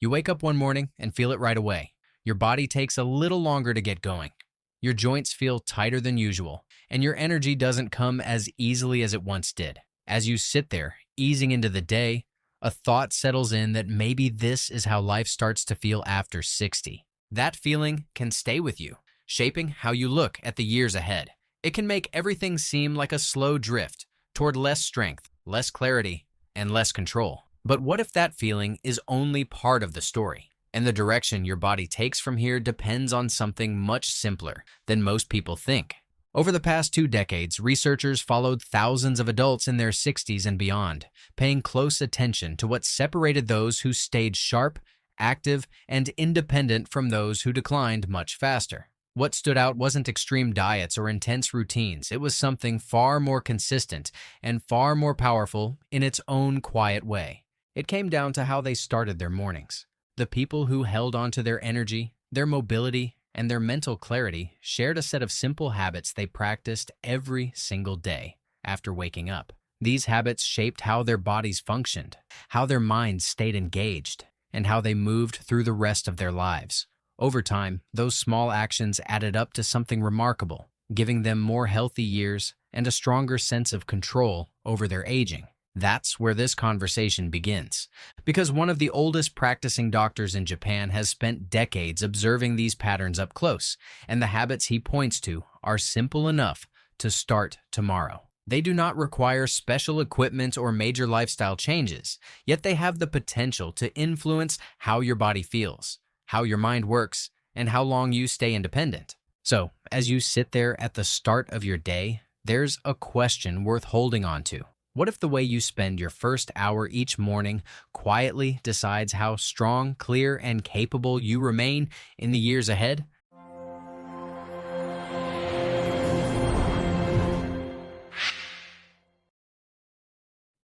You wake up one morning and feel it right away. Your body takes a little longer to get going. Your joints feel tighter than usual, and your energy doesn't come as easily as it once did. As you sit there, easing into the day, a thought settles in that maybe this is how life starts to feel after 60. That feeling can stay with you, shaping how you look at the years ahead. It can make everything seem like a slow drift toward less strength, less clarity, and less control. But what if that feeling is only part of the story, and the direction your body takes from here depends on something much simpler than most people think? Over the past 2 decades, researchers followed thousands of adults in their 60s and beyond, paying close attention to what separated those who stayed sharp, active, and independent from those who declined much faster. What stood out wasn't extreme diets or intense routines. It was something far more consistent and far more powerful in its own quiet way. It came down to how they started their mornings. The people who held on to their energy, their mobility, and their mental clarity shared a set of simple habits they practiced every single day after waking up. These habits shaped how their bodies functioned, how their minds stayed engaged, and how they moved through the rest of their lives. Over time, those small actions added up to something remarkable, giving them more healthy years and a stronger sense of control over their aging. That's where this conversation begins, because one of the oldest practicing doctors in Japan has spent decades observing these patterns up close, and the habits he points to are simple enough to start tomorrow. They do not require special equipment or major lifestyle changes, yet they have the potential to influence how your body feels, how your mind works, and how long you stay independent. So, as you sit there at the start of your day, there's a question worth holding on to. What if the way you spend your first hour each morning quietly decides how strong, clear, and capable you remain in the years ahead?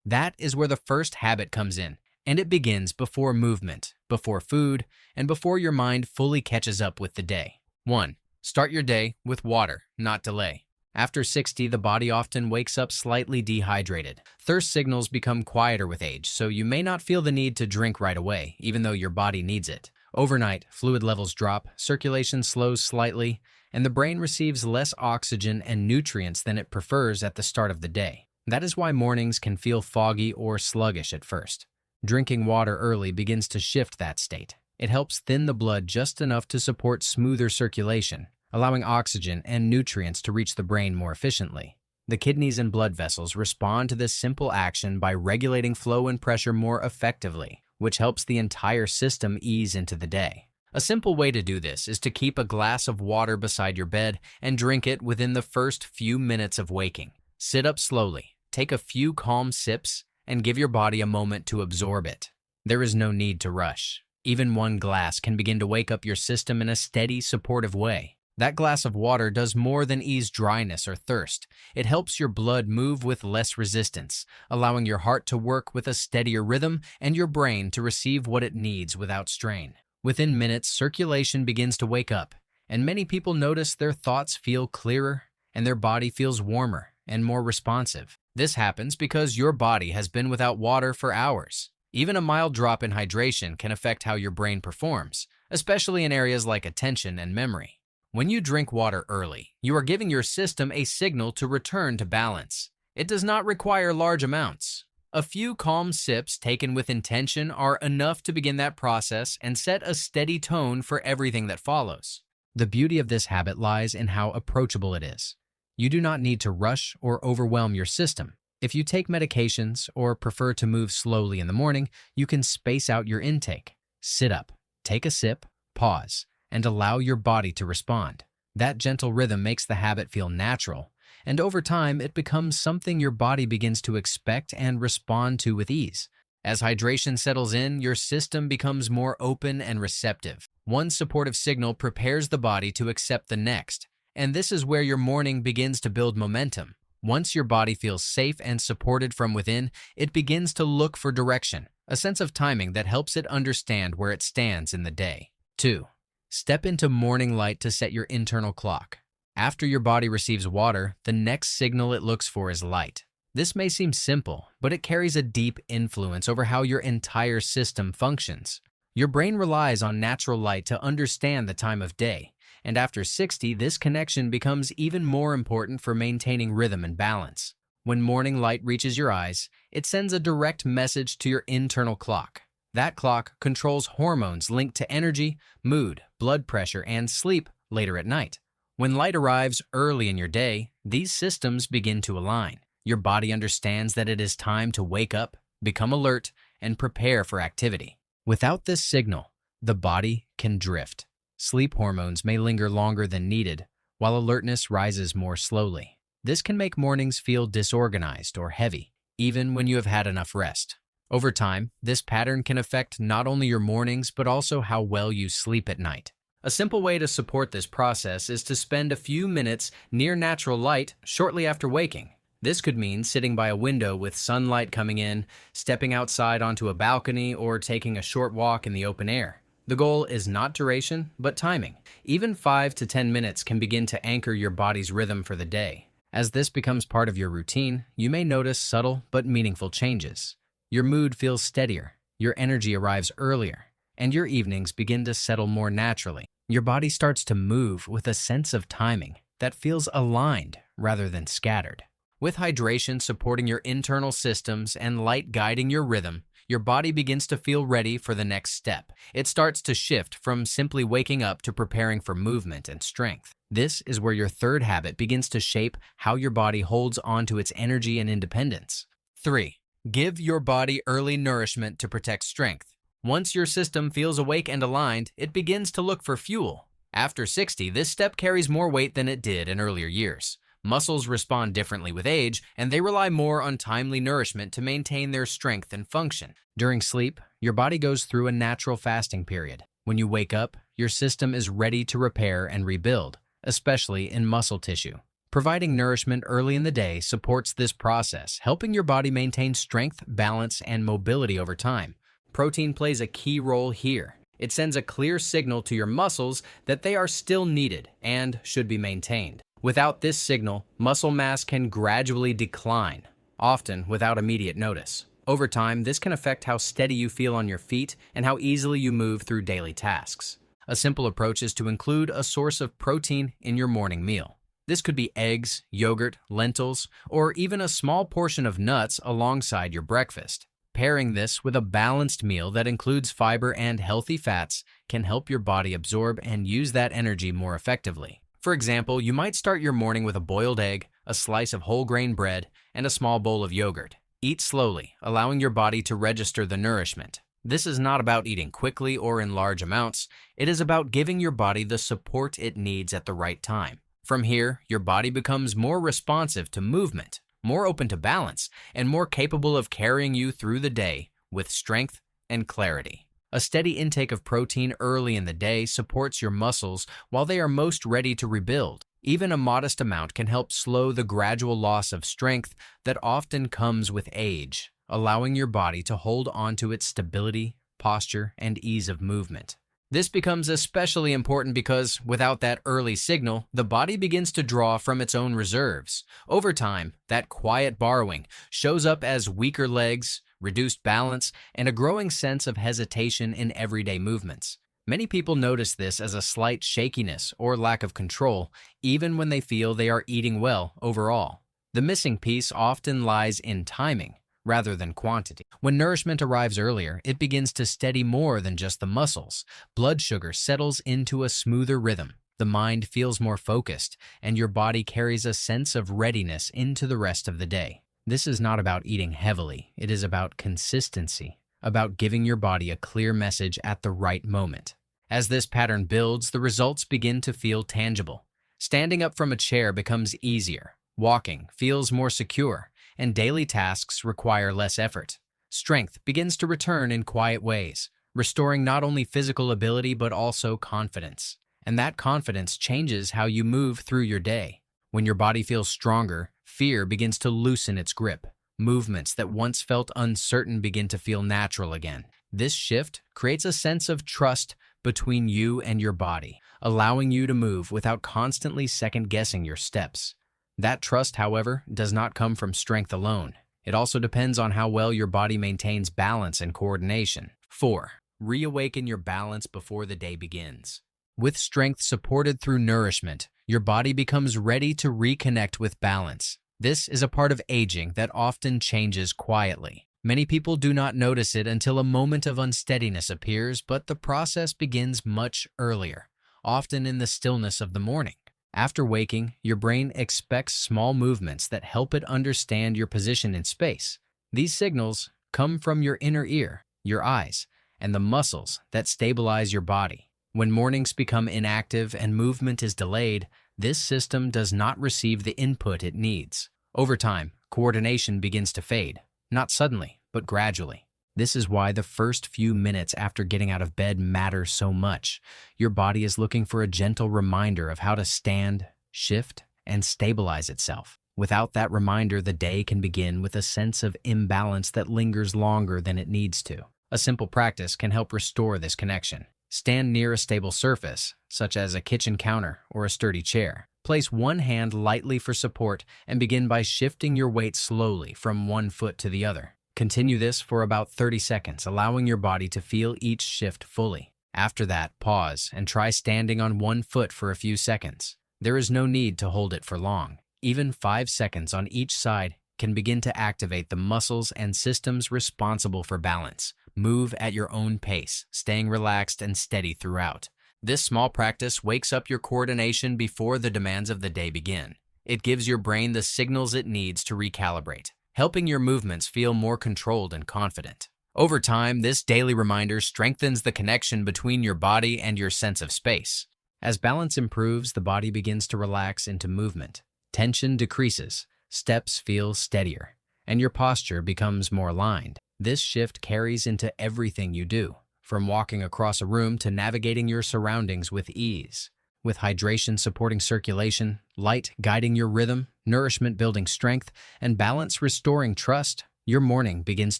That is where the first habit comes in, and it begins before movement, before food, and before your mind fully catches up with the day. 1. Start your day with water, not delay. After 60, the body often wakes up slightly dehydrated. Thirst signals become quieter with age, so you may not feel the need to drink right away, even though your body needs it. Overnight, fluid levels drop, circulation slows slightly, and the brain receives less oxygen and nutrients than it prefers at the start of the day. That is why mornings can feel foggy or sluggish at first. Drinking water early begins to shift that state. It helps thin the blood just enough to support smoother circulation, allowing oxygen and nutrients to reach the brain more efficiently. The kidneys and blood vessels respond to this simple action by regulating flow and pressure more effectively, which helps the entire system ease into the day. A simple way to do this is to keep a glass of water beside your bed and drink it within the first few minutes of waking. Sit up slowly, take a few calm sips, and give your body a moment to absorb it. There is no need to rush. Even one glass can begin to wake up your system in a steady, supportive way. That glass of water does more than ease dryness or thirst. It helps your blood move with less resistance, allowing your heart to work with a steadier rhythm and your brain to receive what it needs without strain. Within minutes, circulation begins to wake up, and many people notice their thoughts feel clearer and their body feels warmer and more responsive. This happens because your body has been without water for hours. Even a mild drop in hydration can affect how your brain performs, especially in areas like attention and memory. When you drink water early, you are giving your system a signal to return to balance. It does not require large amounts. A few calm sips taken with intention are enough to begin that process and set a steady tone for everything that follows. The beauty of this habit lies in how approachable it is. You do not need to rush or overwhelm your system. If you take medications or prefer to move slowly in the morning, you can space out your intake. Sit up, take a sip, pause, and allow your body to respond. That gentle rhythm makes the habit feel natural, and over time it becomes something your body begins to expect and respond to with ease. As hydration settles in, your system becomes more open and receptive. One supportive signal prepares the body to accept the next, and this is where your morning begins to build momentum. Once your body feels safe and supported from within, it begins to look for direction, a sense of timing that helps it understand where it stands in the day. 2. Step into morning light to set your internal clock. After your body receives water, the next signal it looks for is light. This may seem simple, but it carries a deep influence over how your entire system functions. Your brain relies on natural light to understand the time of day, and after 60, this connection becomes even more important for maintaining rhythm and balance. When morning light reaches your eyes, it sends a direct message to your internal clock. That clock controls hormones linked to energy, mood, blood pressure, and sleep later at night. When light arrives early in your day, these systems begin to align. Your body understands that it is time to wake up, become alert, and prepare for activity. Without this signal, the body can drift. Sleep hormones may linger longer than needed, while alertness rises more slowly. This can make mornings feel disorganized or heavy, even when you have had enough rest. Over time, this pattern can affect not only your mornings but also how well you sleep at night. A simple way to support this process is to spend a few minutes near natural light shortly after waking. This could mean sitting by a window with sunlight coming in, stepping outside onto a balcony, or taking a short walk in the open air. The goal is not duration, but timing. Even 5 to 10 minutes can begin to anchor your body's rhythm for the day. As this becomes part of your routine, you may notice subtle but meaningful changes. Your mood feels steadier, your energy arrives earlier, and your evenings begin to settle more naturally. Your body starts to move with a sense of timing that feels aligned rather than scattered. With hydration supporting your internal systems and light guiding your rhythm, your body begins to feel ready for the next step. It starts to shift from simply waking up to preparing for movement and strength. This is where your third habit begins to shape how your body holds on to its energy and independence. 3. Give your body early nourishment to protect strength. Once your system feels awake and aligned, it begins to look for fuel. After 60, this step carries more weight than it did in earlier years. Muscles respond differently with age, and they rely more on timely nourishment to maintain their strength and function. During sleep, your body goes through a natural fasting period. When you wake up, your system is ready to repair and rebuild, especially in muscle tissue. Providing nourishment early in the day supports this process, helping your body maintain strength, balance, and mobility over time. Protein plays a key role here. It sends a clear signal to your muscles that they are still needed and should be maintained. Without this signal, muscle mass can gradually decline, often without immediate notice. Over time, this can affect how steady you feel on your feet and how easily you move through daily tasks. A simple approach is to include a source of protein in your morning meal. This could be eggs, yogurt, lentils, or even a small portion of nuts alongside your breakfast. Pairing this with a balanced meal that includes fiber and healthy fats can help your body absorb and use that energy more effectively. For example, you might start your morning with a boiled egg, a slice of whole grain bread, and a small bowl of yogurt. Eat slowly, allowing your body to register the nourishment. This is not about eating quickly or in large amounts. It is about giving your body the support it needs at the right time. From here, your body becomes more responsive to movement, more open to balance, and more capable of carrying you through the day with strength and clarity. A steady intake of protein early in the day supports your muscles while they are most ready to rebuild. Even a modest amount can help slow the gradual loss of strength that often comes with age, allowing your body to hold on to its stability, posture, and ease of movement. This becomes especially important because, without that early signal, the body begins to draw from its own reserves. Over time, that quiet borrowing shows up as weaker legs, reduced balance, and a growing sense of hesitation in everyday movements. Many people notice this as a slight shakiness or lack of control, even when they feel they are eating well overall. The missing piece often lies in timing rather than quantity. When nourishment arrives earlier, it begins to steady more than just the muscles. Blood sugar settles into a smoother rhythm. The mind feels more focused, and your body carries a sense of readiness into the rest of the day. This is not about eating heavily. It is about consistency, about giving your body a clear message at the right moment. As this pattern builds, the results begin to feel tangible. Standing up from a chair becomes easier. Walking feels more secure, and daily tasks require less effort. Strength begins to return in quiet ways, restoring not only physical ability but also confidence. And that confidence changes how you move through your day. When your body feels stronger, fear begins to loosen its grip. Movements that once felt uncertain begin to feel natural again. This shift creates a sense of trust between you and your body, allowing you to move without constantly second-guessing your steps. That trust, however, does not come from strength alone. It also depends on how well your body maintains balance and coordination. 4. reawaken your balance before the day begins. With strength supported through nourishment, your body becomes ready to reconnect with balance. This is a part of aging that often changes quietly. Many people do not notice it until a moment of unsteadiness appears, but the process begins much earlier, often in the stillness of the morning. After waking, your brain expects small movements that help it understand your position in space. These signals come from your inner ear, your eyes, and the muscles that stabilize your body. When mornings become inactive and movement is delayed, this system does not receive the input it needs. Over time, coordination begins to fade, not suddenly, but gradually. This is why the first few minutes after getting out of bed matter so much. Your body is looking for a gentle reminder of how to stand, shift, and stabilize itself. Without that reminder, the day can begin with a sense of imbalance that lingers longer than it needs to. A simple practice can help restore this connection. Stand near a stable surface, such as a kitchen counter or a sturdy chair. Place one hand lightly for support and begin by shifting your weight slowly from one foot to the other. Continue this for about 30 seconds, allowing your body to feel each shift fully. After that, pause and try standing on one foot for a few seconds. There is no need to hold it for long. Even 5 seconds on each side can begin to activate the muscles and systems responsible for balance. Move at your own pace, staying relaxed and steady throughout. This small practice wakes up your coordination before the demands of the day begin. It gives your brain the signals it needs to recalibrate, helping your movements feel more controlled and confident. Over time, this daily reminder strengthens the connection between your body and your sense of space. As balance improves, the body begins to relax into movement. Tension decreases, steps feel steadier, and your posture becomes more aligned. This shift carries into everything you do, from walking across a room to navigating your surroundings with ease. With hydration supporting circulation, light guiding your rhythm, nourishment building strength, and balance restoring trust, your morning begins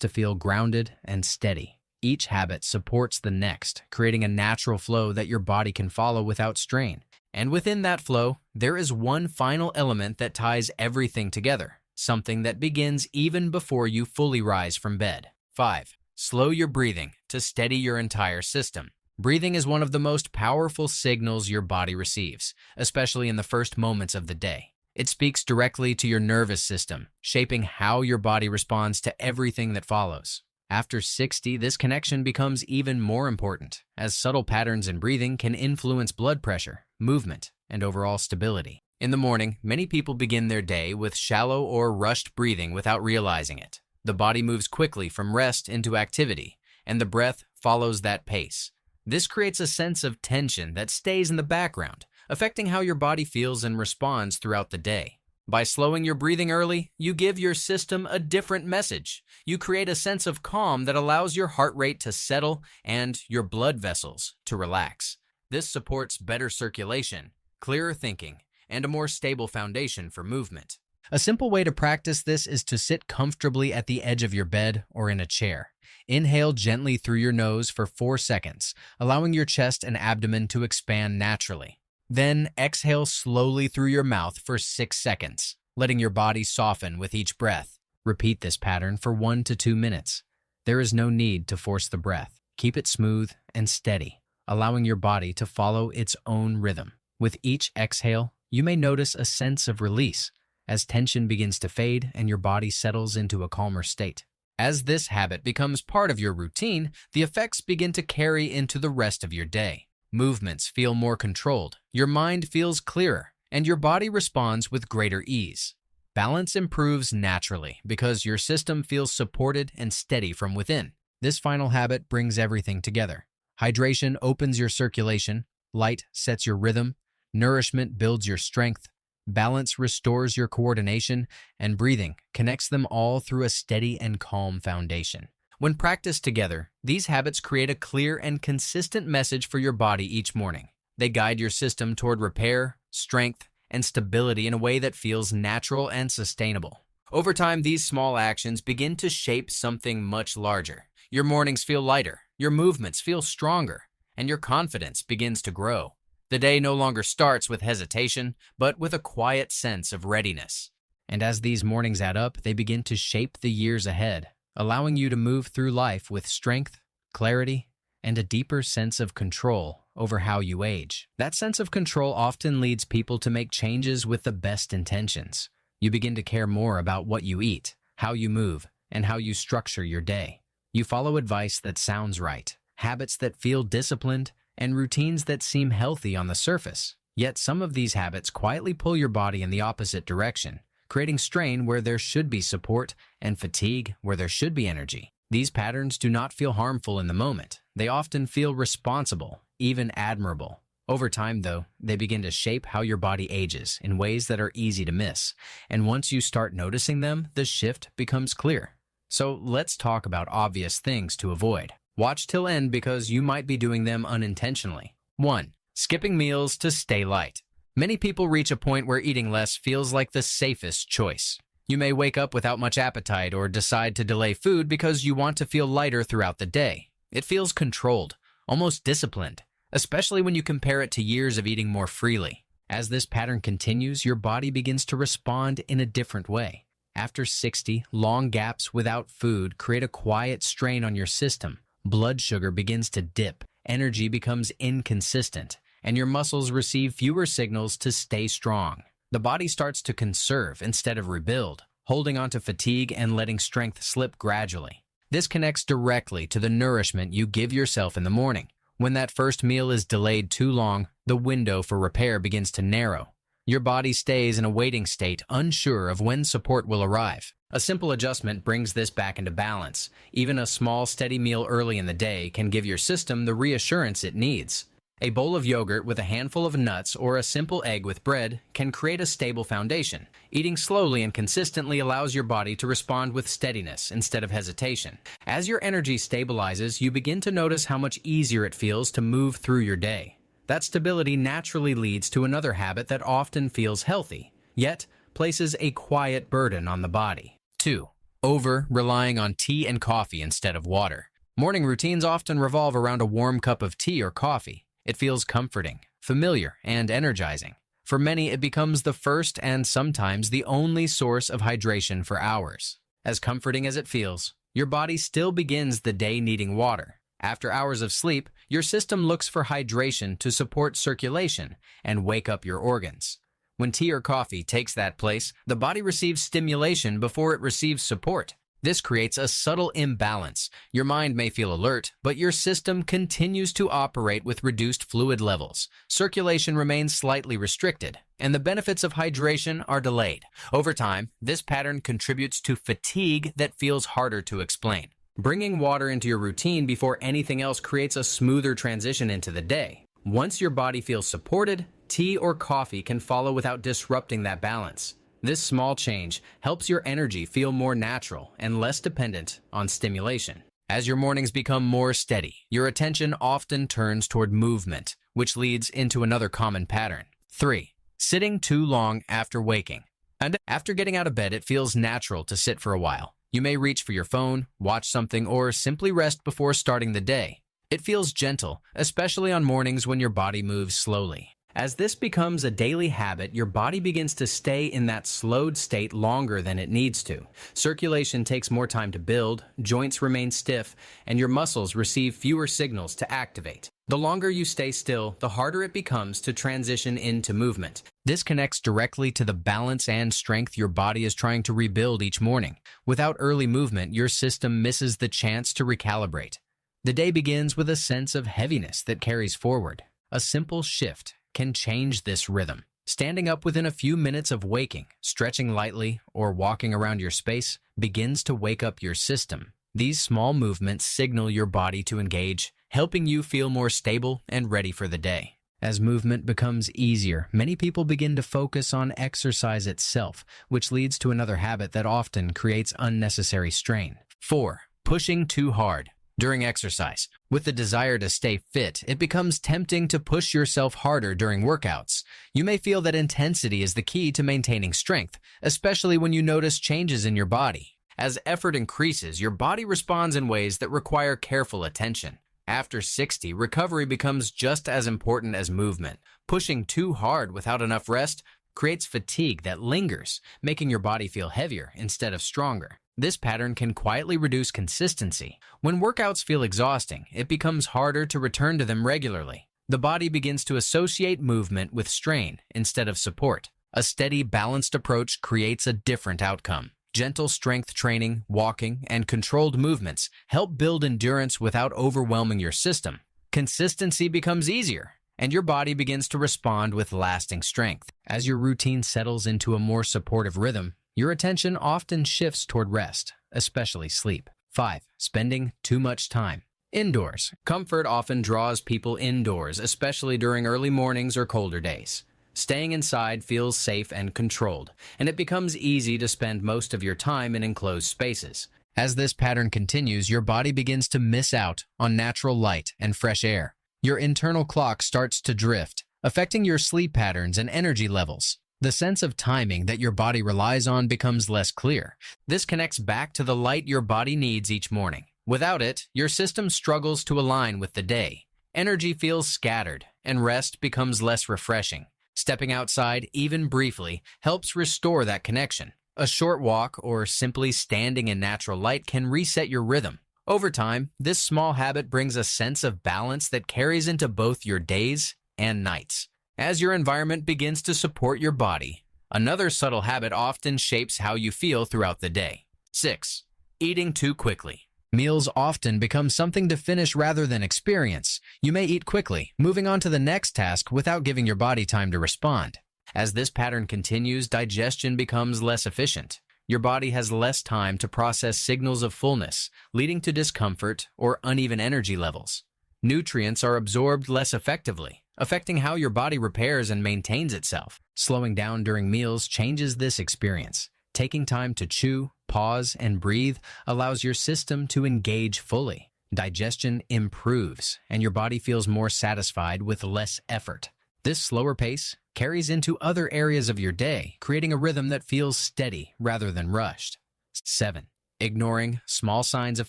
to feel grounded and steady. Each habit supports the next, creating a natural flow that your body can follow without strain. And within that flow, there is one final element that ties everything together, something that begins even before you fully rise from bed. 5. Slow your breathing to steady your entire system. Breathing is one of the most powerful signals your body receives, especially in the first moments of the day. It speaks directly to your nervous system, shaping how your body responds to everything that follows. After 60, this connection becomes even more important, as subtle patterns in breathing can influence blood pressure, movement, and overall stability. In the morning, many people begin their day with shallow or rushed breathing without realizing it. The body moves quickly from rest into activity, and the breath follows that pace. This creates a sense of tension that stays in the background, affecting how your body feels and responds throughout the day. By slowing your breathing early, you give your system a different message. You create a sense of calm that allows your heart rate to settle and your blood vessels to relax. This supports better circulation, clearer thinking, and a more stable foundation for movement. A simple way to practice this is to sit comfortably at the edge of your bed or in a chair. Inhale gently through your nose for 4 seconds, allowing your chest and abdomen to expand naturally. Then exhale slowly through your mouth for 6 seconds, letting your body soften with each breath. Repeat this pattern for 1 to 2 minutes. There is no need to force the breath. Keep it smooth and steady, allowing your body to follow its own rhythm. With each exhale, you may notice a sense of release as tension begins to fade and your body settles into a calmer state. As this habit becomes part of your routine, the effects begin to carry into the rest of your day. Movements feel more controlled, your mind feels clearer, and your body responds with greater ease. Balance improves naturally because your system feels supported and steady from within. This final habit brings everything together. Hydration opens your circulation, light sets your rhythm, nourishment builds your strength, balance restores your coordination, and breathing connects them all through a steady and calm foundation. When practiced together, these habits create a clear and consistent message for your body each morning. They guide your system toward repair, strength, and stability in a way that feels natural and sustainable. Over time, these small actions begin to shape something much larger. Your mornings feel lighter, your movements feel stronger, and your confidence begins to grow. The day no longer starts with hesitation, but with a quiet sense of readiness. And as these mornings add up, they begin to shape the years ahead, allowing you to move through life with strength, clarity, and a deeper sense of control over how you age. That sense of control often leads people to make changes with the best intentions. You begin to care more about what you eat, how you move, and how you structure your day. You follow advice that sounds right, habits that feel disciplined, and routines that seem healthy on the surface. Yet some of these habits quietly pull your body in the opposite direction, creating strain where there should be support and fatigue where there should be energy. These patterns do not feel harmful in the moment. They often feel responsible, even admirable. Over time, though, they begin to shape how your body ages in ways that are easy to miss. And once you start noticing them, the shift becomes clear. So let's talk about obvious things to avoid. Watch till end because you might be doing them unintentionally. 1. Skipping meals to stay light. Many people reach a point where eating less feels like the safest choice. You may wake up without much appetite or decide to delay food because you want to feel lighter throughout the day. It feels controlled, almost disciplined, especially when you compare it to years of eating more freely. As this pattern continues, your body begins to respond in a different way. After 60, long gaps without food create a quiet strain on your system. Blood sugar begins to dip, energy becomes inconsistent, and your muscles receive fewer signals to stay strong. The body starts to conserve instead of rebuild, holding on to fatigue and letting strength slip gradually. This connects directly to the nourishment you give yourself in the morning. When that first meal is delayed too long, the window for repair begins to narrow. Your body stays in a waiting state, unsure of when support will arrive. A simple adjustment brings this back into balance. Even a small, steady meal early in the day can give your system the reassurance it needs. A bowl of yogurt with a handful of nuts or a simple egg with bread can create a stable foundation. Eating slowly and consistently allows your body to respond with steadiness instead of hesitation. As your energy stabilizes, you begin to notice how much easier it feels to move through your day. That stability naturally leads to another habit that often feels healthy, yet places a quiet burden on the body. 2. Over-relying on tea and coffee instead of water. Morning routines often revolve around a warm cup of tea or coffee. It feels comforting, familiar, and energizing. For many, it becomes the first and sometimes the only source of hydration for hours. As comforting as it feels, your body still begins the day needing water. After hours of sleep, your system looks for hydration to support circulation and wake up your organs. When tea or coffee takes that place, the body receives stimulation before it receives support. This creates a subtle imbalance. Your mind may feel alert, but your system continues to operate with reduced fluid levels. Circulation remains slightly restricted, and the benefits of hydration are delayed. Over time, this pattern contributes to fatigue that feels harder to explain. Bringing water into your routine before anything else creates a smoother transition into the day. Once your body feels supported, tea or coffee can follow without disrupting that balance. This small change helps your energy feel more natural and less dependent on stimulation. As your mornings become more steady, your attention often turns toward movement, which leads into another common pattern. 3. Sitting too long after waking. And after getting out of bed, it feels natural to sit for a while. You may reach for your phone, watch something, or simply rest before starting the day. It feels gentle, especially on mornings when your body moves slowly. As this becomes a daily habit, your body begins to stay in that slowed state longer than it needs to. Circulation takes more time to build, joints remain stiff, and your muscles receive fewer signals to activate. The longer you stay still, the harder it becomes to transition into movement. This connects directly to the balance and strength your body is trying to rebuild each morning. Without early movement, your system misses the chance to recalibrate. The day begins with a sense of heaviness that carries forward. A simple shift can change this rhythm. Standing up within a few minutes of waking, stretching lightly, or walking around your space begins to wake up your system. These small movements signal your body to engage, helping you feel more stable and ready for the day. As movement becomes easier, many people begin to focus on exercise itself, which leads to another habit that often creates unnecessary strain. 4. Pushing too hard during exercise. With the desire to stay fit, it becomes tempting to push yourself harder during workouts. You may feel that intensity is the key to maintaining strength, especially when you notice changes in your body. As effort increases, your body responds in ways that require careful attention. After 60, recovery becomes just as important as movement. Pushing too hard without enough rest creates fatigue that lingers, making your body feel heavier instead of stronger. This pattern can quietly reduce consistency. When workouts feel exhausting, it becomes harder to return to them regularly. The body begins to associate movement with strain instead of support. A steady, balanced approach creates a different outcome. Gentle strength training, walking, and controlled movements help build endurance without overwhelming your system. Consistency becomes easier, and your body begins to respond with lasting strength. As your routine settles into a more supportive rhythm, your attention often shifts toward rest, especially sleep. 5. Spending too much time indoors. Comfort often draws people indoors, especially during early mornings or colder days. Staying inside feels safe and controlled, and it becomes easy to spend most of your time in enclosed spaces. As this pattern continues, your body begins to miss out on natural light and fresh air. Your internal clock starts to drift, affecting your sleep patterns and energy levels. The sense of timing that your body relies on becomes less clear. This connects back to the light your body needs each morning. Without it, your system struggles to align with the day. Energy feels scattered, and rest becomes less refreshing. Stepping outside, even briefly, helps restore that connection. A short walk or simply standing in natural light can reset your rhythm. Over time, this small habit brings a sense of balance that carries into both your days and nights. As your environment begins to support your body, another subtle habit often shapes how you feel throughout the day. 6. Eating too quickly. Meals often become something to finish rather than experience. You may eat quickly, moving on to the next task without giving your body time to respond. As this pattern continues, digestion becomes less efficient. Your body has less time to process signals of fullness, leading to discomfort or uneven energy levels. Nutrients are absorbed less effectively, affecting how your body repairs and maintains itself. Slowing down during meals changes this experience. Taking time to chew, pause, and breathe allows your system to engage fully. Digestion improves, and your body feels more satisfied with less effort. This slower pace carries into other areas of your day, creating a rhythm that feels steady rather than rushed. 7. Ignoring small signs of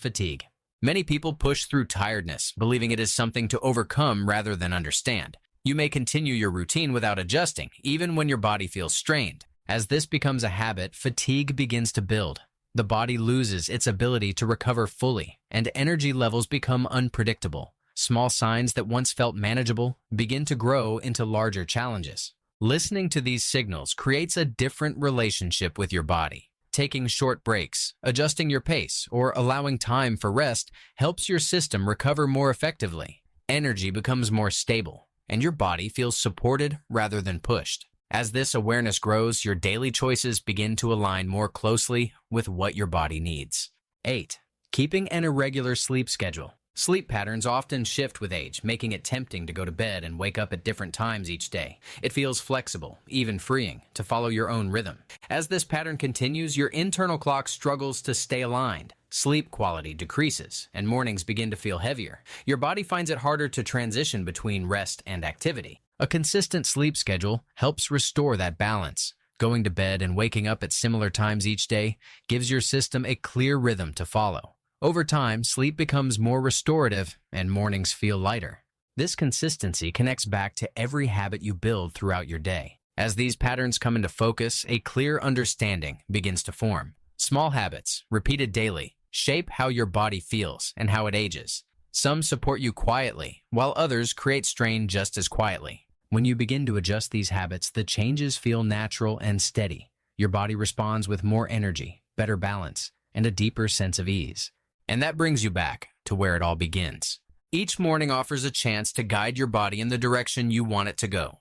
fatigue. Many people push through tiredness, believing it is something to overcome rather than understand. You may continue your routine without adjusting, even when your body feels strained. As this becomes a habit, fatigue begins to build. The body loses its ability to recover fully, and energy levels become unpredictable. Small signs that once felt manageable begin to grow into larger challenges. Listening to these signals creates a different relationship with your body. Taking short breaks, adjusting your pace, or allowing time for rest helps your system recover more effectively. Energy becomes more stable, and your body feels supported rather than pushed. As this awareness grows, your daily choices begin to align more closely with what your body needs. 8. Keeping an irregular sleep schedule. Sleep patterns often shift with age, making it tempting to go to bed and wake up at different times each day. It feels flexible, even freeing, to follow your own rhythm. As this pattern continues, your internal clock struggles to stay aligned. Sleep quality decreases, and mornings begin to feel heavier. Your body finds it harder to transition between rest and activity. A consistent sleep schedule helps restore that balance. Going to bed and waking up at similar times each day gives your system a clear rhythm to follow. Over time, sleep becomes more restorative and mornings feel lighter. This consistency connects back to every habit you build throughout your day. As these patterns come into focus, a clear understanding begins to form. Small habits, repeated daily, shape how your body feels and how it ages. Some support you quietly, while others create strain just as quietly. When you begin to adjust these habits, the changes feel natural and steady. Your body responds with more energy, better balance, and a deeper sense of ease. And that brings you back to where it all begins. Each morning offers a chance to guide your body in the direction you want it to go.